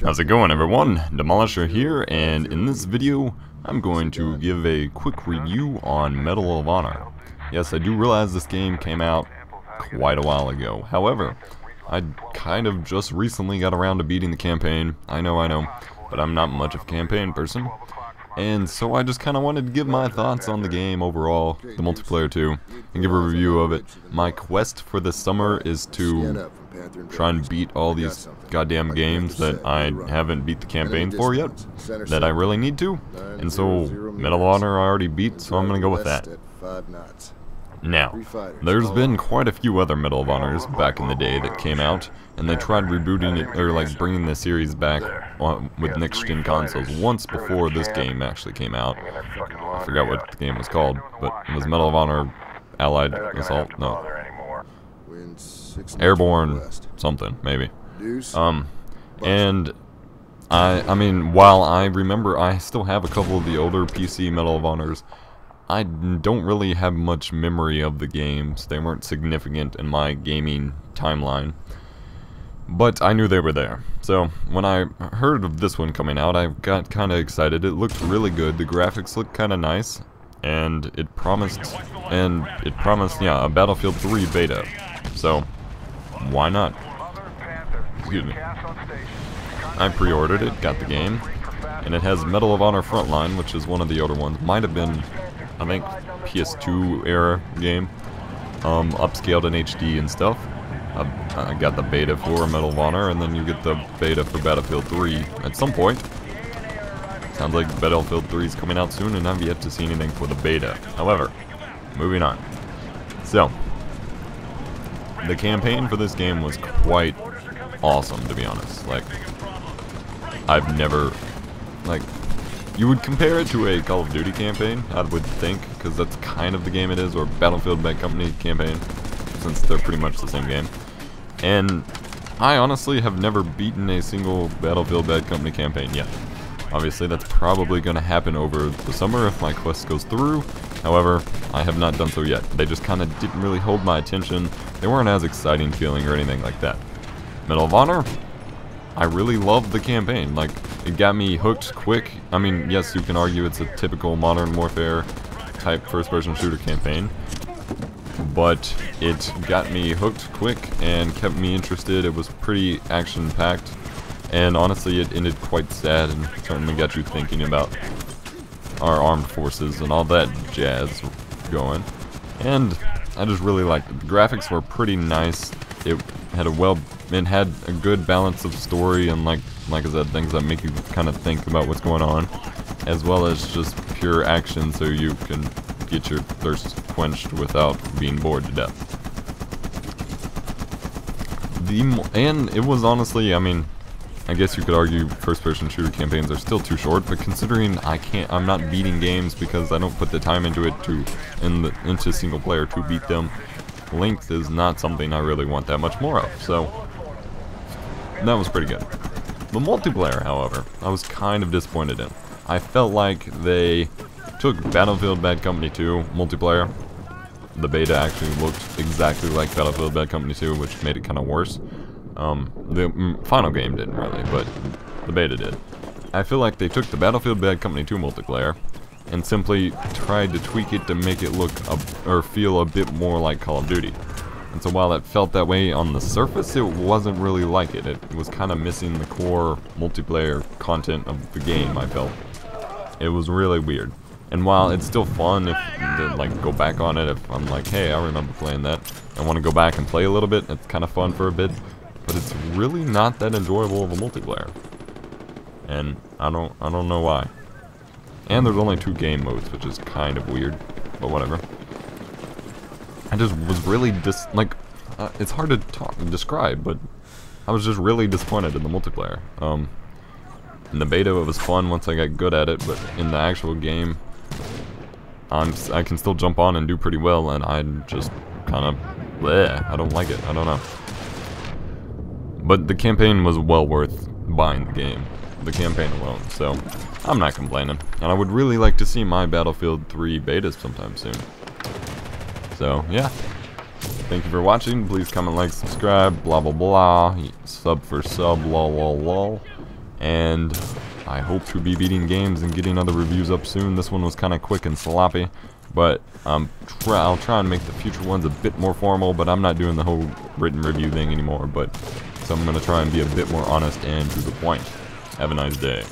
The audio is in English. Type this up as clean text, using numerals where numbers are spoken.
How's it going, everyone? Demolisher here, and in this video I'm going to give a quick review on Medal of Honor. Yes, I do realize this game came out quite a while ago. However, I kind of just recently got around to beating the campaign. I know, but I'm not much of a campaign person. And so I just kind of wanted to give my thoughts on the game overall, the multiplayer too, and give a review of it. My quest for this summer is to try and beat all these goddamn games that I haven't beat the campaign for yet, that I really need to. And so Medal of Honor I already beat, so I'm going to go with that. Now, there's been quite a few other Medal of Honors back in the day that came out, and they tried rebooting it, or like bringing the series back with next-gen consoles once before this game actually came out. I forgot what the game was called, but it was Medal of Honor Allied Assault, no. Airborne something, maybe. And I mean, while I remember I still have a couple of the older PC Medal of Honors, I don't really have much memory of the games. They weren't significant in my gaming timeline. But I knew they were there. So when I heard of this one coming out, I got kind of excited. It looked really good. The graphics looked kind of nice. And it promised, yeah, a Battlefield 3 beta. So, why not? Excuse me. I pre-ordered it, got the game. And it has Medal of Honor Frontline, which is one of the older ones. Might have been, I think, PS2 era game, upscaled in HD and stuff. I got the beta for Medal of Honor, and then you get the beta for Battlefield 3 at some point. Sounds like Battlefield 3 is coming out soon, and I've yet to see anything for the beta. However, moving on. So, the campaign for this game was quite awesome, to be honest. Like, I've never, like, you would compare it to a Call of Duty campaign, I would think, because that's kind of the game it is, or Battlefield Bad Company campaign, since they're pretty much the same game. And I honestly have never beaten a single Battlefield Bad Company campaign yet. Obviously, that's probably going to happen over the summer if my quest goes through. However, I have not done so yet. They just kind of didn't really hold my attention. They weren't as exciting feeling or anything like that. Medal of Honor, I really loved the campaign. Like, it got me hooked quick. I mean, yes, you can argue it's a typical Modern Warfare type first-person shooter campaign, but it got me hooked quick and kept me interested. It was pretty action-packed, and honestly, it ended quite sad and certainly got you thinking about our armed forces and all that jazz going. And I just really liked it. The graphics were pretty nice. It had a good balance of story and like I said, things that make you kind of think about what's going on, as well as just pure action so you can get your thirst quenched without being bored to death. And it was honestly, I mean, I guess you could argue first-person shooter campaigns are still too short, but considering I'm not beating games because I don't put the time into it into single player to beat them, length is not something I really want that much more of, so that was pretty good. The multiplayer, however, I was kind of disappointed in. I felt like they took Battlefield Bad Company 2 multiplayer. The beta actually looked exactly like Battlefield Bad Company 2, which made it kind of worse. The final game didn't really, but the beta did. I feel like they took the Battlefield Bad Company 2 multiplayer and simply tried to tweak it to make it look or feel a bit more like Call of Duty. And so while it felt that way on the surface, it wasn't really like it. It was kind of missing the core multiplayer content of the game, I felt. It was really weird. And while it's still fun to like go back on it, if I'm like, hey, I remember playing that, I want to go back and play a little bit, it's kind of fun for a bit. But it's really not that enjoyable of a multiplayer, and I don't know why. And there's only 2 game modes, which is kind of weird, but whatever. I just was really it's hard to describe, but I was just really disappointed in the multiplayer. In the beta, it was fun once I got good at it, but in the actual game, I can still jump on and do pretty well, and I just kind of, bleh, I don't like it. I don't know. But the campaign was well worth buying the game, the campaign alone, so I'm not complaining. And I would really like to see my Battlefield 3 beta sometime soon. So, yeah. Thank you for watching. Please comment, like, subscribe, blah, blah, blah. Sub for sub, lol, lol, lol. and I hope to be beating games and getting other reviews up soon. This one was kind of quick and sloppy, but I'll try and make the future ones a bit more formal, but I'm not doing the whole written review thing anymore, so I'm going to try and be a bit more honest and to the point. Have a nice day.